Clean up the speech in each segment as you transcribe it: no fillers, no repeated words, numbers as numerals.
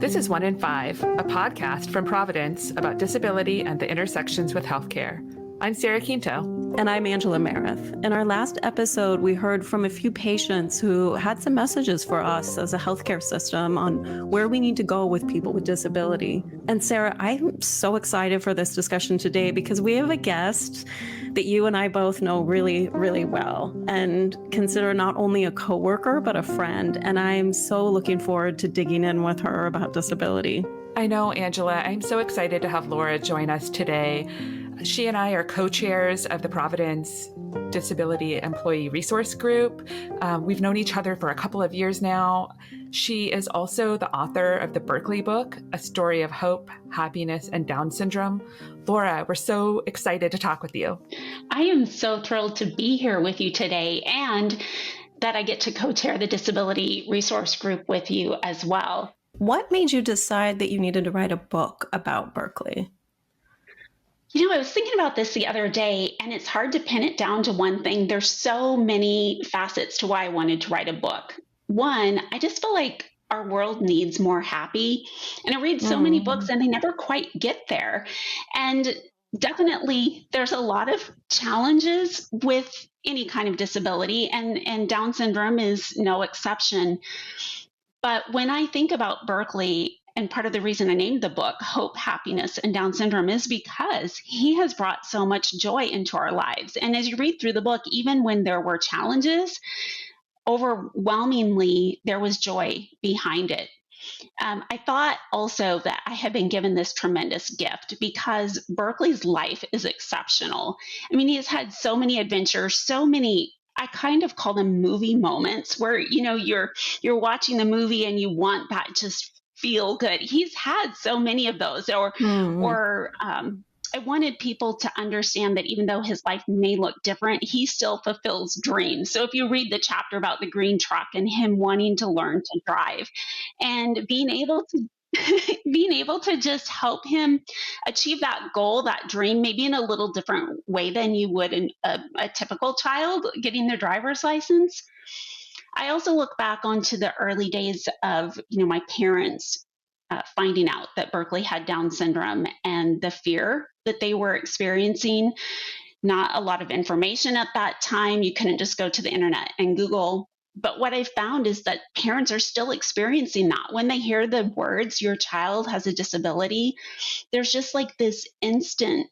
This is One in Five, a podcast from Providence about disability and the intersections with healthcare. I'm Sarah Quinto. And I'm Angela Meredith. In our last episode, we heard from a few patients who had some messages for us as a healthcare system on where we need to go with people with disability. And Sarah, I'm so excited for this discussion today because we have a guest that you and I both know really, really well and consider not only a coworker, but a friend. And I'm so looking forward to digging in with her about disability. I know, Angela. I'm so excited to have Laura join us today. She and I are co-chairs of the Providence Disability Employee Resource Group. We've known each other for a couple of years now. She is also the author of the Berkeley book, A Story of Hope, Happiness, and Down Syndrome. Laura, we're so excited to talk with you. I am so thrilled to be here with you today and that I get to co-chair the Disability Resource Group with you as well. What made you decide that you needed to write a book about Berkeley? You know, I was thinking about this the other day, and it's hard to pin it down to one thing. There's so many facets to why I wanted to write a book. One, I just feel like our world needs more happy. And I read so many books, and they never quite get there. And definitely, there's a lot of challenges with any kind of disability, and Down syndrome is no exception. But when I think about Berkeley, and part of the reason I named the book Hope, Happiness, and Down Syndrome is because he has brought so much joy into our lives. And as you read through the book, even when there were challenges, overwhelmingly, there was joy behind it. I thought also that I had been given this tremendous gift because Berkeley's life is exceptional. I mean, he has had so many adventures, so many, I kind of call them movie moments where, you know, you're watching the movie and you want that just feel good. He's had so many of those, or I wanted people to understand that even though his life may look different, he still fulfills dreams. So if you read the chapter about the green truck and him wanting to learn to drive and being able to just help him achieve that goal, that dream, maybe in a little different way than you would in a typical child getting their driver's license. I also look back onto the early days of, my parents finding out that Berkeley had Down syndrome and the fear that they were experiencing. Not a lot of information at that time. You couldn't just go to the internet and Google. But what I found is that parents are still experiencing that. When they hear the words, your child has a disability, there's just like this instant,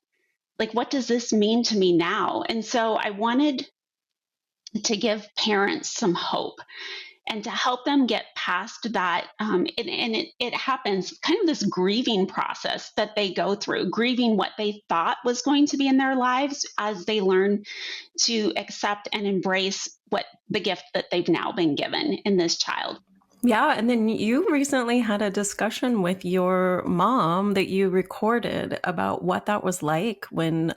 like, what does this mean to me now? And so I wanted to give parents some hope and to help them get past that. It happens kind of this grieving process that they go through, grieving what they thought was going to be in their lives as they learn to accept and embrace what the gift that they've now been given in this child. Yeah, and then you recently had a discussion with your mom that you recorded about what that was like when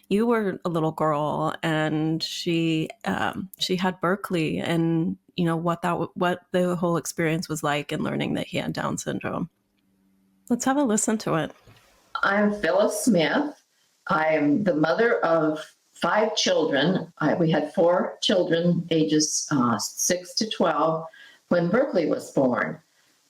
you were a little girl and she had Berkeley, and what the whole experience was like in learning that he had Down syndrome. Let's have a listen to it. I'm Phyllis Smith. I'm the mother of 5 children. We had 4 children, ages 6 to 12. When Berkeley was born.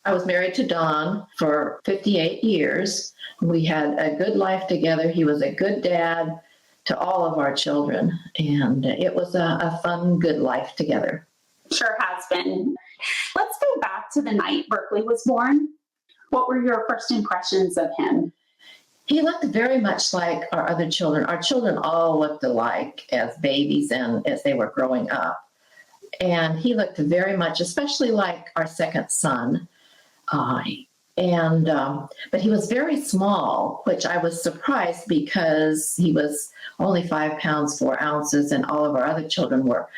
I was married to Don for 58 years. We had a good life together. He was a good dad to all of our children, and it was a fun, good life together. Sure has been. Let's go back to the night Berkeley was born. What were your first impressions of him? He looked very much like our other children. Our children all looked alike as babies and as they were growing up. And he looked very much, especially like our second son. But he was very small, which I was surprised because he was only 5 pounds, 4 ounces, and all of our other children were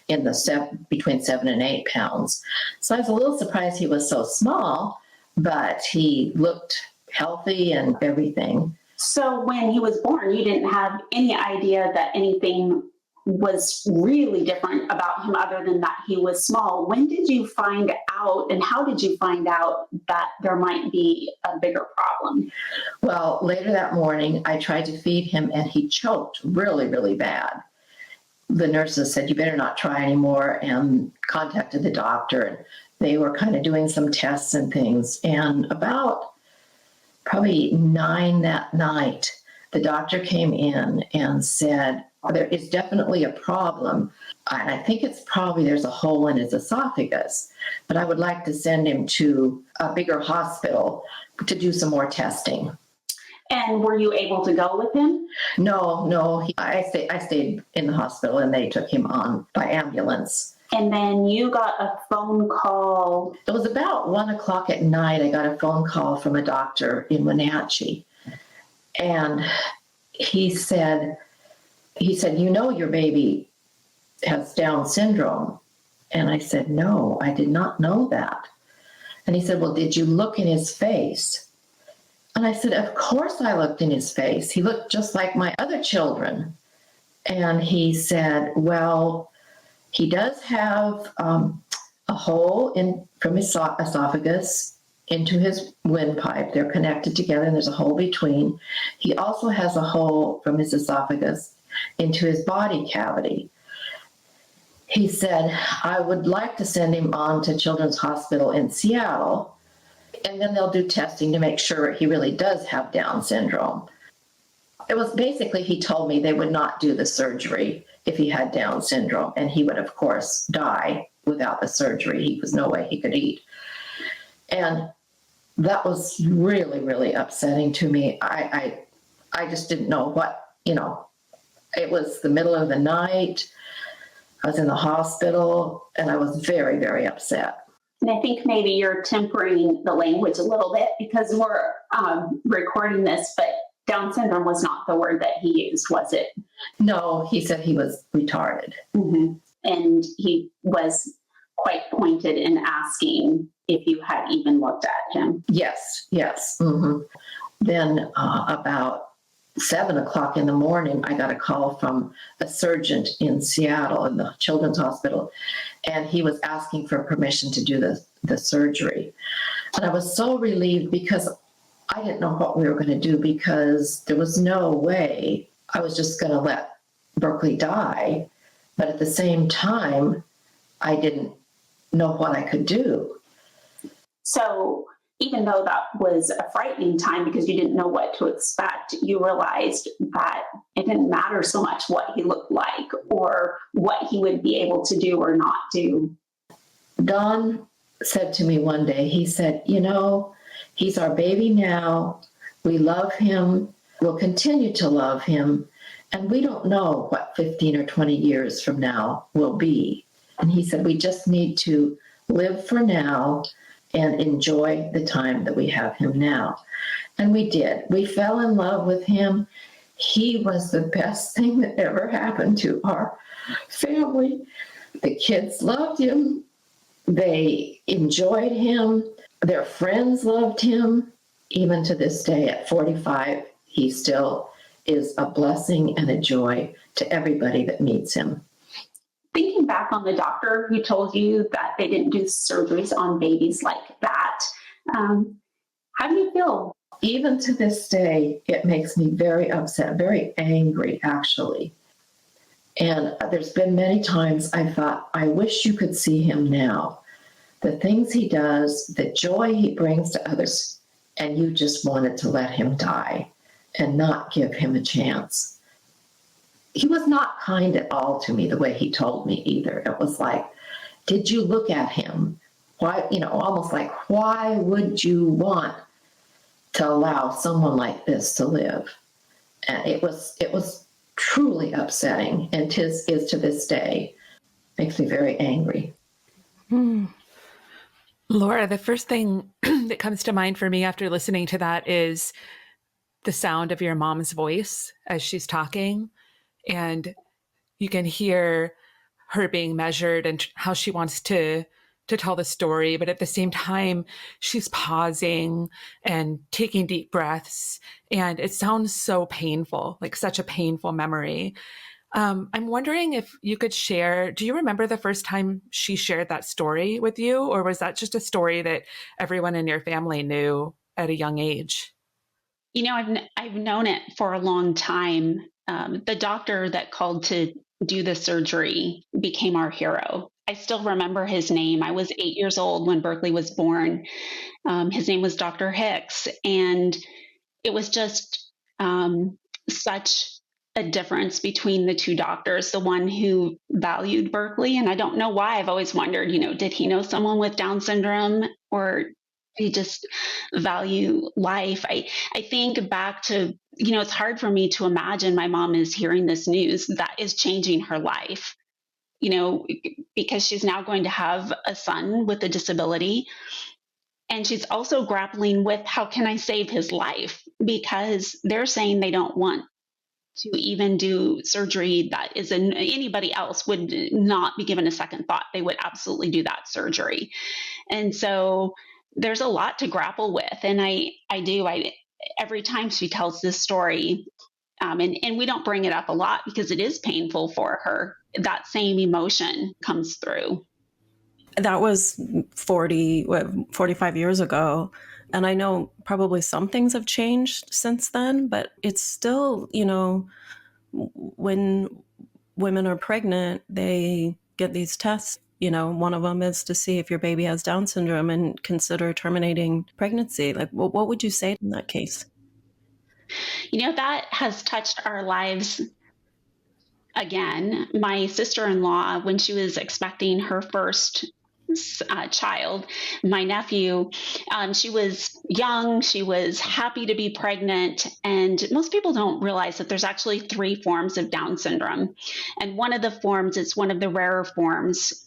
in the between 7 and 8 pounds. So I was a little surprised he was so small, but he looked healthy and everything. So when he was born, you didn't have any idea that anything was really different about him other than that he was small. When did you find out, and how did you find out that there might be a bigger problem? Well, later that morning, I tried to feed him and he choked really, really bad. The nurses said, you better not try anymore, and contacted the doctor. they were kind of doing some tests and things. And about probably 9 that night, the doctor came in and said, there is definitely a problem. And I think it's probably there's a hole in his esophagus, but I would like to send him to a bigger hospital to do some more testing. And were you able to go with him? No, I stayed in the hospital and they took him on by ambulance. And then you got a phone call. It was about 1:00 at night. I got a phone call from a doctor in Wenatchee. And he said, your baby has Down syndrome. And I said, no, I did not know that. And he said, well, did you look in his face? And I said, of course I looked in his face. He looked just like my other children. And he said, well, he does have a hole from his esophagus into his windpipe. They're connected together and there's a hole between. He also has a hole from his esophagus into his body cavity. He said, I would like to send him on to Children's Hospital in Seattle, and then they'll do testing to make sure he really does have Down syndrome. It was basically, he told me they would not do the surgery if he had Down syndrome, and he would, of course, die without the surgery. He was no way he could eat. And that was really, really upsetting to me. I just didn't know what, it was the middle of the night. I was in the hospital and I was very, very upset. And I think maybe you're tempering the language a little bit because we're recording this, but Down syndrome was not the word that he used, was it? No, he said he was retarded. Mm-hmm. And he was quite pointed in asking if you had even looked at him. Yes. Mm-hmm. Then about 7:00 in the morning, I got a call from a surgeon in Seattle in the Children's Hospital, and he was asking for permission to do the surgery. And I was so relieved because I didn't know what we were going to do, because there was no way I was just going to let Berkeley die. But at the same time, I didn't know what I could do. So even though that was a frightening time because you didn't know what to expect, you realized that it didn't matter so much what he looked like or what he would be able to do or not do. Don said to me one day, he said, he's our baby now. We love him. We'll continue to love him. And we don't know what 15 or 20 years from now will be. And he said, we just need to live for now and enjoy the time that we have him now. And we did. We fell in love with him. He was the best thing that ever happened to our family. The kids loved him. They enjoyed him. Their friends loved him. Even to this day, at 45, he still is a blessing and a joy to everybody that meets him. Thinking back on the doctor who told you that they didn't do surgeries on babies like that, how do you feel? Even to this day, it makes me very upset, very angry, actually. And there's been many times I thought, I wish you could see him now. The things he does, the joy he brings to others, and you just wanted to let him die and not give him a chance. He was not kind at all to me the way he told me either. It was like, did you look at him? Why, almost like, why would you want to allow someone like this to live? And it was truly upsetting, and is to this day. Makes me very angry. Laura, the first thing that comes to mind for me after listening to that is the sound of your mom's voice as she's talking. And you can hear her being measured and how she wants to tell the story. But at the same time, she's pausing and taking deep breaths. And it sounds so painful, like such a painful memory. I'm wondering if you could share, do you remember the first time she shared that story with you? Or was that just a story that everyone in your family knew at a young age? I've known it for a long time. The doctor that called to do the surgery became our hero. I still remember his name. I was 8 years old when Berkeley was born. His name was Dr. Hicks. And it was just such a difference between the two doctors, the one who valued Berkeley. And I don't know why. I've always wondered, did he know someone with Down syndrome, or did he just value life? I think back to, it's hard for me to imagine my mom is hearing this news that is changing her life, because she's now going to have a son with a disability. And she's also grappling with, how can I save his life? Because they're saying they don't want to even do surgery that anybody else would not be given a second thought. They would absolutely do that surgery. And so there's a lot to grapple with. And I every time she tells this story, and we don't bring it up a lot because it is painful for her, that same emotion comes through. That was 45 years ago. And I know probably some things have changed since then, but it's still, when women are pregnant, they get these tests. One of them is to see if your baby has Down syndrome and consider terminating pregnancy. Like, what would you say in that case? That has touched our lives again. My sister-in-law, when she was expecting her first child, my nephew, she was young, she was happy to be pregnant, and most people don't realize that there's actually 3 forms of Down syndrome. And one of the forms, it's one of the rarer forms,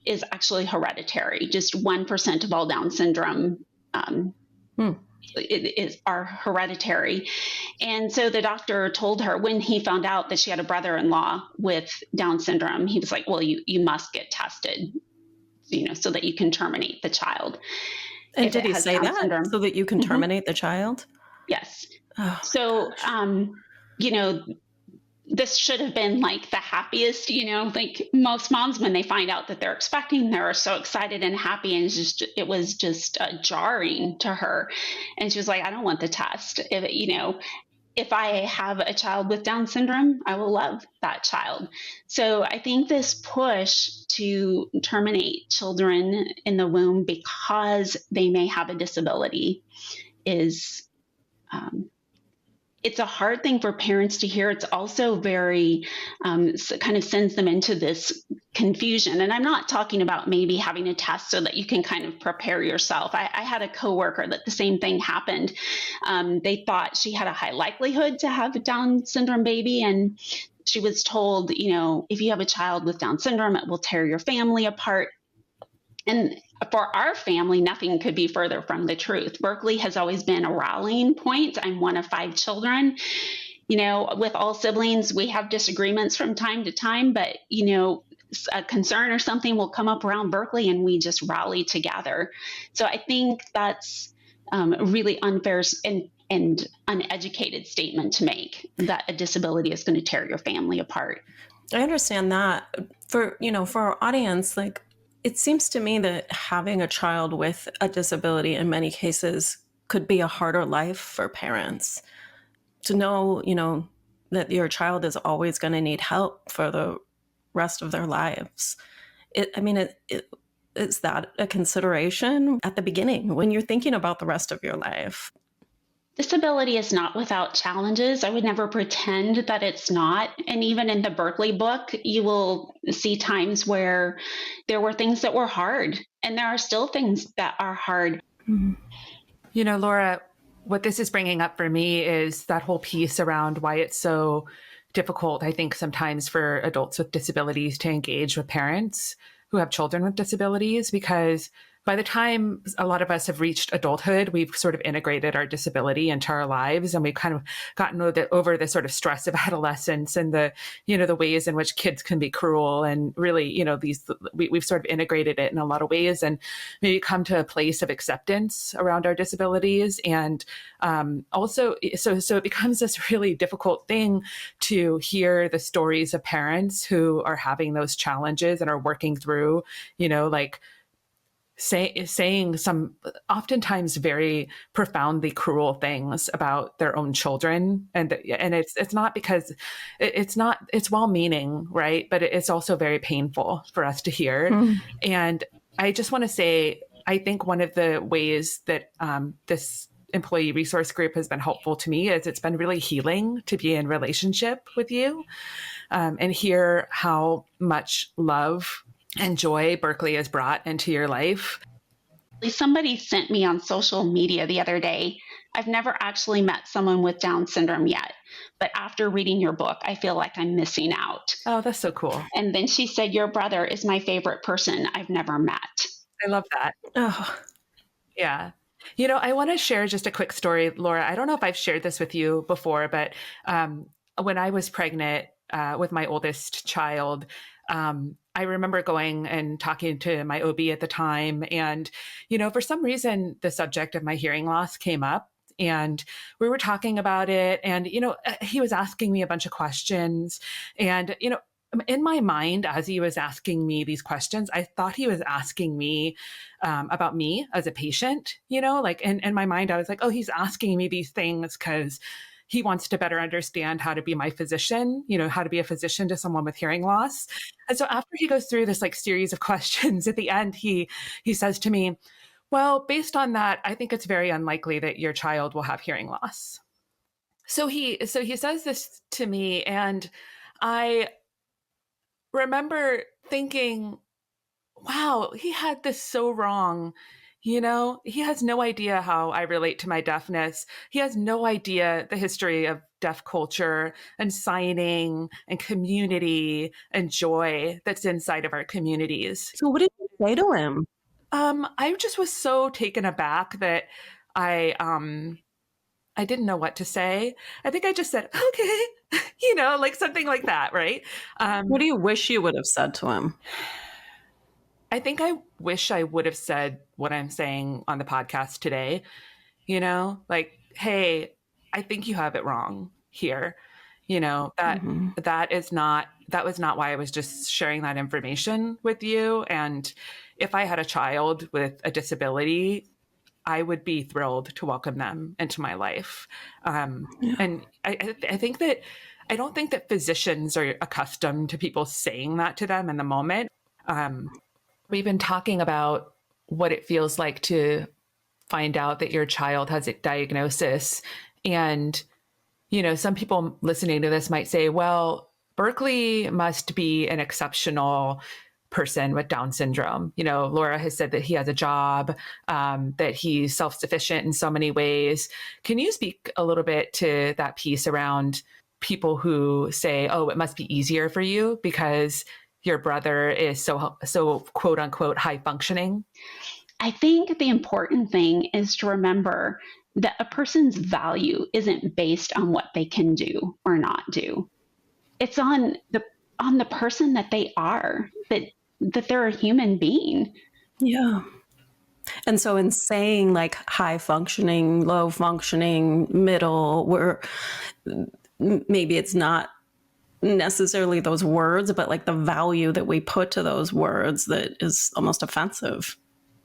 is actually hereditary. Just 1% of all Down syndrome are hereditary. And so the doctor told her, when he found out that she had a brother-in-law with Down syndrome, he was like, well, you must get tested, so that you can terminate the child. And did he say that syndrome, so that you can terminate the child? Yes. Oh, so, this should have been like the happiest, like most moms, when they find out that they're expecting, they're so excited and happy. And it was just jarring to her. And she was like, I don't want the test. If I have a child with Down syndrome, I will love that child. So I think this push to terminate children in the womb because they may have a disability is, it's a hard thing for parents to hear. It's also very, kind of sends them into this confusion. And I'm not talking about maybe having a test so that you can kind of prepare yourself. I had a coworker that the same thing happened. They thought she had a high likelihood to have a Down syndrome baby. And she was told, if you have a child with Down syndrome, it will tear your family apart. And for our family, nothing could be further from the truth. Berkeley has always been a rallying point. I'm one of 5 children. With all siblings, we have disagreements from time to time, but, a concern or something will come up around Berkeley and we just rally together. So I think that's a really unfair and uneducated statement to make, that a disability is going to tear your family apart. I understand that. For our audience, like, it seems to me that having a child with a disability in many cases could be a harder life for parents. To know, that your child is always going to need help for the rest of their lives. Is that a consideration at the beginning when you're thinking about the rest of your life? Disability is not without challenges. I would never pretend that it's not. And even in the Berkeley book, you will see times where there were things that were hard, and there are still things that are hard. Mm-hmm. Laura, what this is bringing up for me is that whole piece around why it's so difficult, I think, sometimes for adults with disabilities to engage with parents who have children with disabilities, because by the time a lot of us have reached adulthood, we've sort of integrated our disability into our lives, and we've kind of gotten over the sort of stress of adolescence and the ways in which kids can be cruel, and really, we've sort of integrated it in a lot of ways, and maybe come to a place of acceptance around our disabilities. And also, so it becomes this really difficult thing to hear the stories of parents who are having those challenges and are working through, saying some oftentimes very profoundly cruel things about their own children, and it's not because it's well-meaning, right? But it's also very painful for us to hear. And I just want to say, I think one of the ways that this employee resource group has been helpful to me is it's been really healing to be in relationship with you, and hear how much love and joy Berkeley has brought into your life. Somebody sent me on social media the other day. I've never actually met someone with Down syndrome yet, but after reading your book, I feel like I'm missing out. Oh, that's so cool. And then she said, your brother is my favorite person I've never met. I love that. Oh, Yeah. I want to share just a quick story, Laura. I don't know if I've shared this with you before, but when I was pregnant with my oldest child, I remember going and talking to my OB at the time. And, for some reason, the subject of my hearing loss came up. And we were talking about it. And, he was asking me a bunch of questions. And, in my mind, as he was asking me these questions, I thought he was asking me about me as a patient, like in my mind, I was like, oh, he's asking me these things because he wants to better understand how to be my physician, how to be a physician to someone with hearing loss. And so after he goes through this series of questions, at the end, he says to me, well, based on that, I think it's very unlikely that your child will have hearing loss. So he says this to me, and I remember thinking, wow, he had this so wrong. He has no idea how I relate to my deafness. He has no idea the history of deaf culture and signing and community and joy that's inside of our communities. so what did you say to him? I just was so taken aback that I didn't know what to say. I think I just said, okay, something like that, right? What do you wish you would have said to him? I think I wish I would have said what I'm saying on the podcast today, hey, I think you have it wrong here. That was not why I was just sharing that information with you. And if I had a child with a disability, I would be thrilled to welcome them into my life. And I think that I don't think that physicians are accustomed to people saying that to them in the moment. We've been talking about what it feels like to find out that your child has a diagnosis. And, some people listening to this might say, well, Berkeley must be an exceptional person with Down syndrome. Laura has said that he has a job, that he's self-sufficient in so many ways. Can you speak a little bit to that piece around people who say, oh, it must be easier for you because your brother is so quote unquote high functioning? I think the important thing is to remember that a person's value isn't based on what they can do or not do. It's on the person that they are, that they're a human being. Yeah. And so in saying high functioning, low functioning, middle, where maybe it's not necessarily those words, but the value that we put to those words that is almost offensive.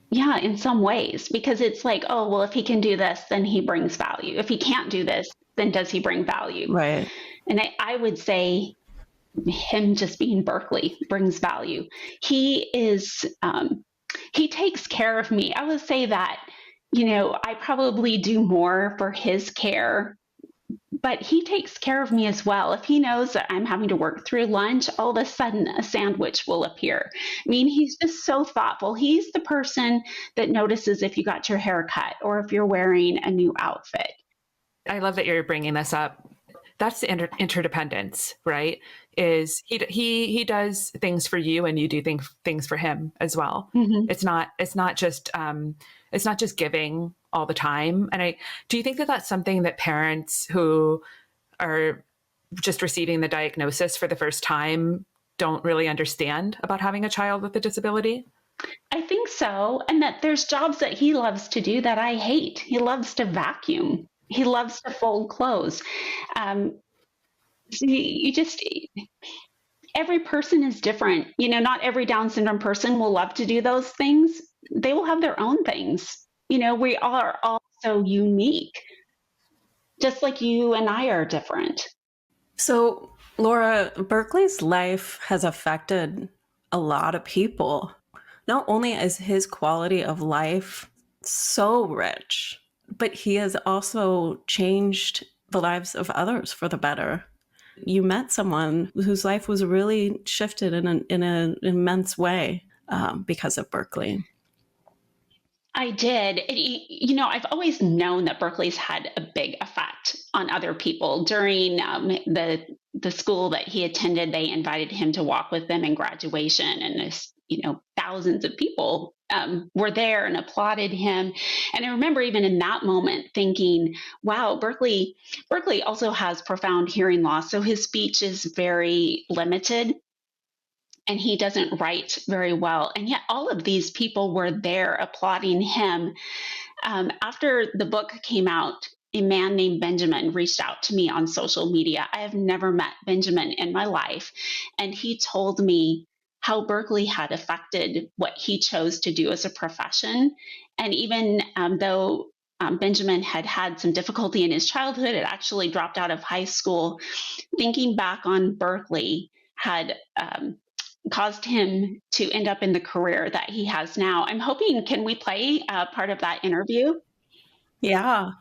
Yeah, in some ways, because it's oh, well, if he can do this, then he brings value. If he can't do this, then does he bring value? Right. And I would say him just being Berkeley brings value. He takes care of me. I would say that, I probably do more for his care, but he takes care of me as well. If he knows that I'm having to work through lunch, all of a sudden a sandwich will appear. I mean, he's just so thoughtful. He's the person that notices if you got your hair cut or if you're wearing a new outfit. I love that you're bringing this up. That's the interdependence, right? Is he does things for you and you do things for him as well. Mm-hmm. It's not just giving all the time. And do you think that that's something that parents who are just receiving the diagnosis for the first time don't really understand about having a child with a disability? I think so. And that there's jobs that he loves to do that I hate. He loves to vacuum. He loves to fold clothes. So every person is different. Not every Down syndrome person will love to do those things. they will have their own things. We are all so unique, just like you and I are different. So, Laura, Berkeley's life has affected a lot of people. Not only is his quality of life so rich, but he has also changed the lives of others for the better. You met someone whose life was really shifted in an immense way because of Berkeley. I did. I've always known that Berkeley's had a big effect on other people. During the school that he attended, they invited him to walk with them in graduation, and thousands of people were there and applauded him. And I remember even in that moment thinking, wow, Berkeley also has profound hearing loss, so his speech is very limited. And he doesn't write very well. And yet all of these people were there applauding him. After the book came out, a man named Benjamin reached out to me on social media. I have never met Benjamin in my life. And he told me how Berkeley had affected what he chose to do as a profession. And even though Benjamin had some difficulty in his childhood, had actually dropped out of high school, thinking back on Berkeley had caused him to end up in the career that he has now. I'm hoping, can we play part of that interview? Yeah.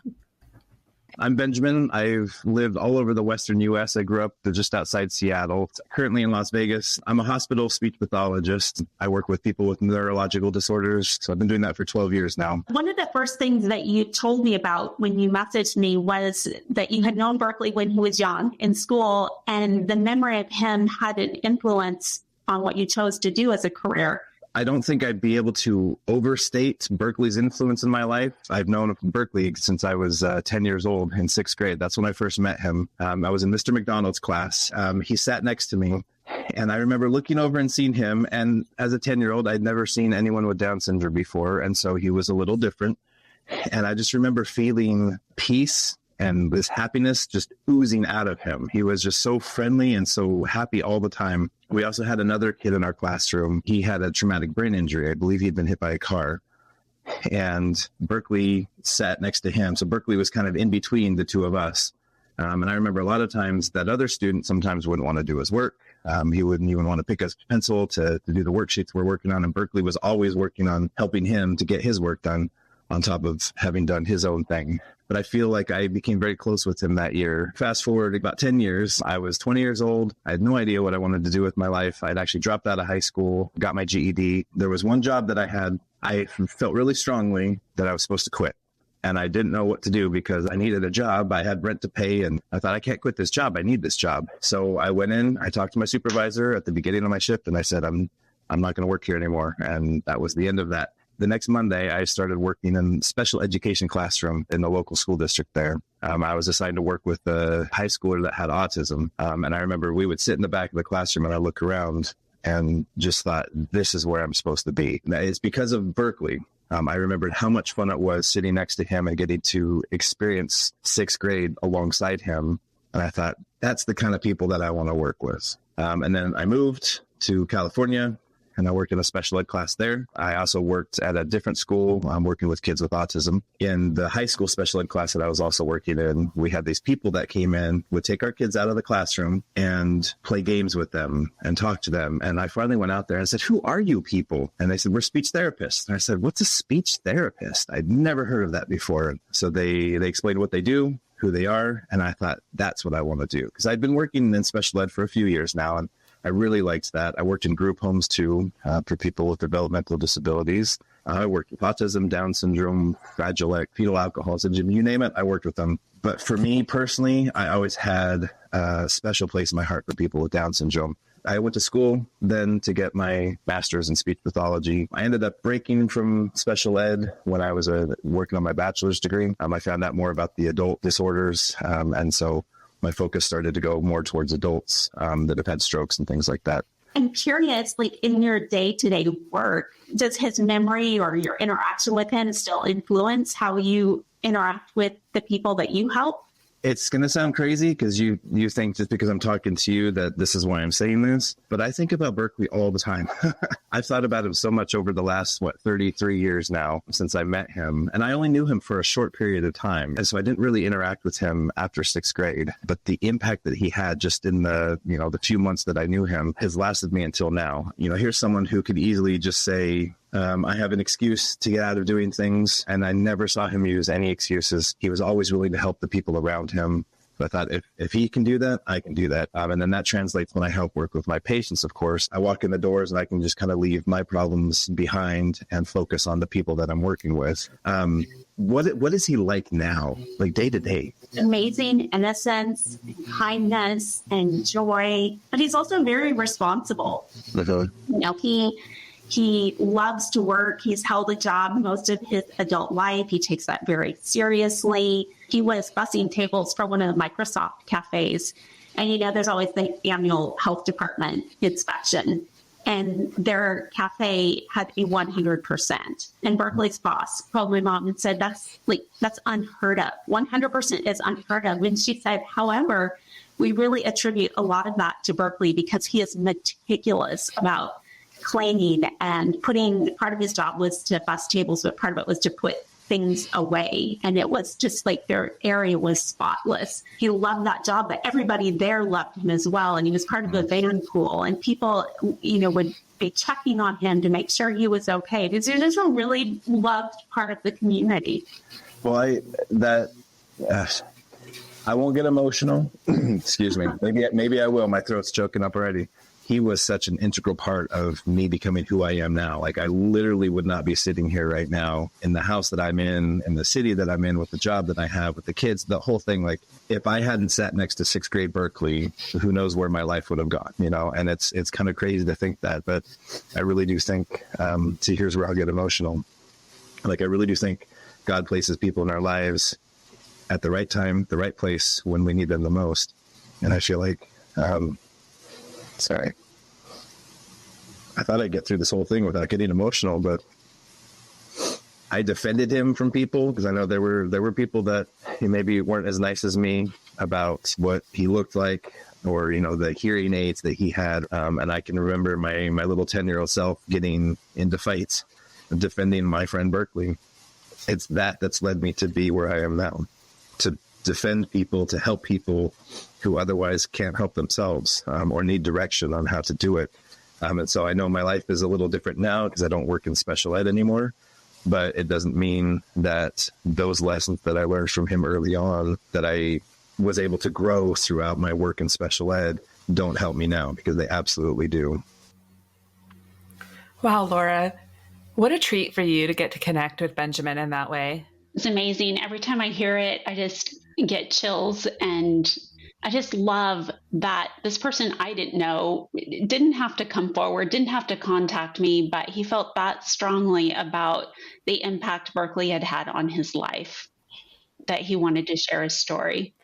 I'm Benjamin. I've lived all over the Western U.S. I grew up just outside Seattle, currently in Las Vegas. I'm a hospital speech pathologist. I work with people with neurological disorders. So I've been doing that for 12 years now. One of the first things that you told me about when you messaged me was that you had known Berkeley when he was young in school, and the memory of him had an influence on what you chose to do as a career. I don't think I'd be able to overstate Berkeley's influence in my life. I've known Berkeley since I was 10 years old in 6th grade. That's when I first met him. I was in Mr. McDonald's class. He sat next to me, and I remember looking over and seeing him. And as a 10-year-old, I'd never seen anyone with Down syndrome before. And so he was a little different. And I just remember feeling peace and this happiness just oozing out of him. He was just so friendly and so happy all the time. We also had another kid in our classroom. He had a traumatic brain injury. I believe he'd been hit by a car. And Berkeley sat next to him. So Berkeley was kind of in between the two of us. And I remember a lot of times that other student sometimes wouldn't want to do his work. He wouldn't even want to pick up his pencil to do the worksheets we're working on. And Berkeley was always working on helping him to get his work done on top of having done his own thing. But I feel like I became very close with him that year. Fast forward about 10 years, I was 20 years old. I had no idea what I wanted to do with my life. I'd actually dropped out of high school, got my GED. There was one job that I had. I felt really strongly that I was supposed to quit. And I didn't know what to do because I needed a job. I had rent to pay, and I thought, I can't quit this job. I need this job. So I went in, I talked to my supervisor at the beginning of my shift, and I said, I'm not going to work here anymore. And that was the end of that. The next Monday, I started working in special education classroom in the local school district there. I was assigned to work with a high schooler that had autism. And I remember we would sit in the back of the classroom and I look around and just thought, this is where I'm supposed to be. And it's because of Berkeley. I remembered how much fun it was sitting next to him and getting to experience 6th grade alongside him. And I thought, that's the kind of people that I want to work with. And then I moved to California, and I worked in a special ed class there. I also worked at a different school. I'm working with kids with autism. In the high school special ed class that I was also working in, we had these people that came in, would take our kids out of the classroom and play games with them and talk to them. And I finally went out there and I said, who are you people? And they said, we're speech therapists. And I said, what's a speech therapist? I'd never heard of that before. So they explained what they do, who they are. And I thought, that's what I want to do. Because I'd been working in special ed for a few years now. And I really liked that. I worked in group homes too, for people with developmental disabilities. I worked with autism, Down syndrome, Fragile X, fetal alcohol syndrome, you name it, I worked with them. But for me personally, I always had a special place in my heart for people with Down syndrome. I went to school then to get my master's in speech pathology. I ended up breaking from special ed when I was working on my bachelor's degree. I found out more about the adult disorders, and so my focus started to go more towards adults that have had strokes and things like that. I'm curious, like in your day-to-day work, does his memory or your interaction with him still influence how you interact with the people that you help? It's going to sound crazy because you think just because I'm talking to you that this is why I'm saying this, but I think about Berkeley all the time. I've thought about him so much over the last, 33 years now since I met him. And I only knew him for a short period of time. And so I didn't really interact with him after sixth grade. But the impact that he had just in the few months that I knew him has lasted me until now. Here's someone who could easily just say, I have an excuse to get out of doing things, and I never saw him use any excuses. He was always willing to help the people around him. So I thought, if he can do that, I can do that. And then that translates when I help work with my patients, of course. I walk in the doors and I can just kind of leave my problems behind and focus on the people that I'm working with. What is he like now, like day to day? Amazing innocence, kindness, and joy. But he's also very responsible. He loves to work. He's held a job most of his adult life. He takes that very seriously. He was bussing tables for one of the Microsoft cafes. And, there's always the annual health department inspection. And their cafe had a 100%. And Berkeley's boss called my mom and said, that's unheard of. 100% is unheard of. And she said, however, we really attribute a lot of that to Berkeley because he is meticulous about cleaning and part of his job was to bus tables, but part of it was to put things away. And it was just like their area was spotless. He loved that job, but everybody there loved him as well. And he was part of a van pool, and people, would be checking on him to make sure he was okay. He was just a really loved part of the community. Well, I won't get emotional. Excuse me. Maybe I will. My throat's choking up already. He was such an integral part of me becoming who I am now. Like, I literally would not be sitting here right now in the house that I'm in the city that I'm in, with the job that I have, with the kids, the whole thing. Like, if I hadn't sat next to sixth grade Berkeley, who knows where my life would have gone, and it's kind of crazy to think that, but I really do think, see, here's where I'll get emotional. Like, I really do think God places people in our lives at the right time, the right place, when we need them the most. And I feel like, sorry. I thought I'd get through this whole thing without getting emotional, but I defended him from people because I know there were people that maybe weren't as nice as me about what he looked like, or, the hearing aids that he had. And I can remember my little 10-year-old self getting into fights, defending my friend Berkeley. It's that's led me to be where I am now, to defend people, to help people who otherwise can't help themselves, or need direction on how to do it. And so I know my life is a little different now because I don't work in special ed anymore, but it doesn't mean that those lessons that I learned from him early on, that I was able to grow throughout my work in special ed, don't help me now, because they absolutely do. Wow, Laura, what a treat for you to get to connect with Benjamin in that way. It's amazing. Every time I hear it, I just get chills, and I just love that this person I didn't know didn't have to come forward, didn't have to contact me, but he felt that strongly about the impact Berkeley had had on his life that he wanted to share his story.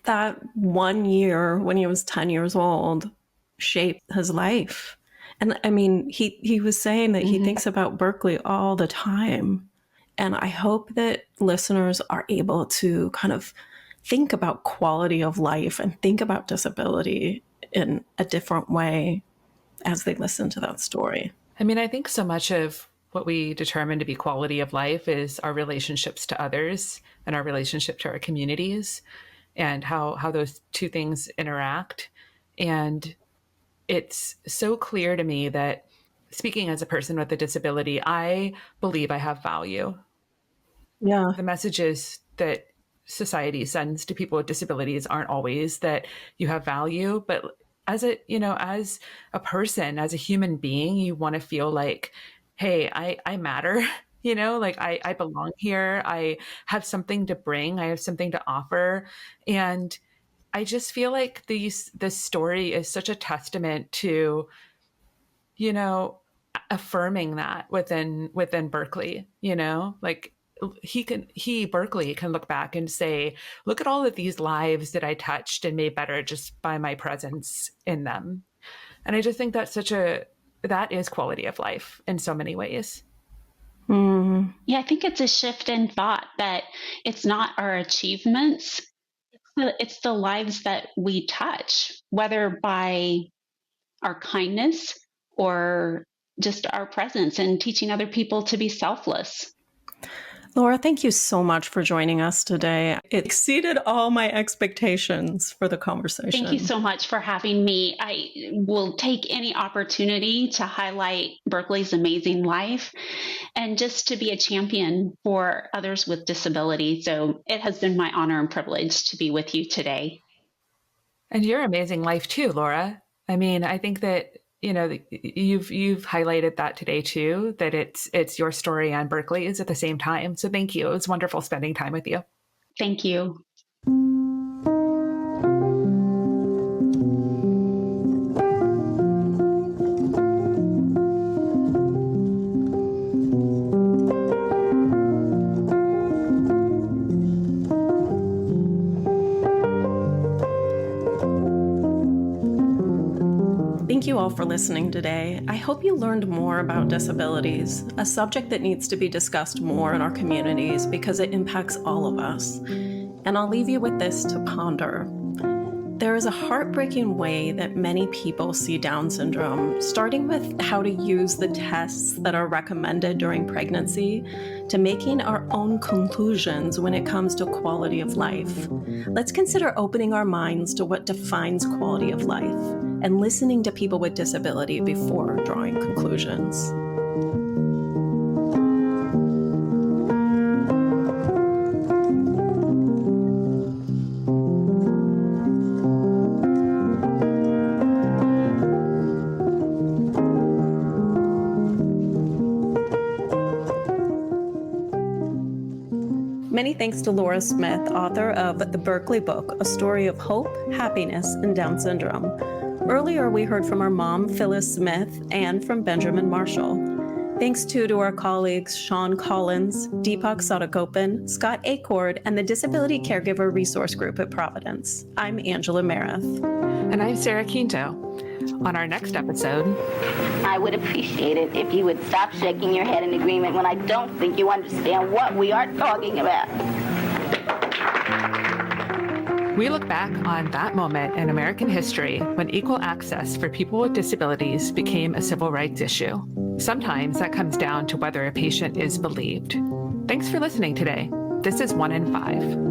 That 1 year when he was 10 years old shaped his life. And I mean, he was saying that he thinks about Berkeley all the time. And I hope that listeners are able to kind of think about quality of life and think about disability in a different way as they listen to that story. I mean, I think so much of what we determine to be quality of life is our relationships to others and our relationship to our communities, and how those two things interact. And it's so clear to me that, speaking as a person with a disability, I believe I have value. Yeah. The messages that society sends to people with disabilities aren't always that you have value, but as a person, as a human being, you want to feel like, hey, I matter, like I belong here. I have something to bring. I have something to offer. And I just feel like this story is such a testament to, affirming that within Berkeley, like Berkeley can look back and say, look at all of these lives that I touched and made better just by my presence in them. And I just think that's that is quality of life in so many ways. Yeah, I think it's a shift in thought that it's not our achievements, it's the lives that we touch, whether by our kindness or just our presence and teaching other people to be selfless. Laura, thank you so much for joining us today. It exceeded all my expectations for the conversation. Thank you so much for having me. I will take any opportunity to highlight Berkeley's amazing life and just to be a champion for others with disability. So it has been my honor and privilege to be with you today. And your amazing life too, Laura. I mean, I think that you've highlighted that today too, that it's your story and Berkeley's at the same time. So thank you. It was wonderful spending time with you. Thank you. Thank you all for listening today. I hope you learned more about disabilities, a subject that needs to be discussed more in our communities because it impacts all of us. And I'll leave you with this to ponder. There is a heartbreaking way that many people see Down syndrome, starting with how to use the tests that are recommended during pregnancy to making our own conclusions when it comes to quality of life. Let's consider opening our minds to what defines quality of life and listening to people with disability before drawing conclusions. Many thanks to Laura Smith, author of the Berkeley book, A Story of Hope, Happiness, and Down Syndrome. Earlier, we heard from our mom, Phyllis Smith, and from Benjamin Marshall. Thanks too to our colleagues, Sean Collins, Deepak Sadagopan, Scott Acord, and the Disability Caregiver Resource Group at Providence. I'm Angela Meredith. And I'm Sarah Quinto. On our next episode, I would appreciate it if you would stop shaking your head in agreement when I don't think you understand what we are talking about. we look back on that moment in American history when equal access for people with disabilities became a civil rights issue. Sometimes that comes down to whether a patient is believed. Thanks for listening today. This is 1 in 5.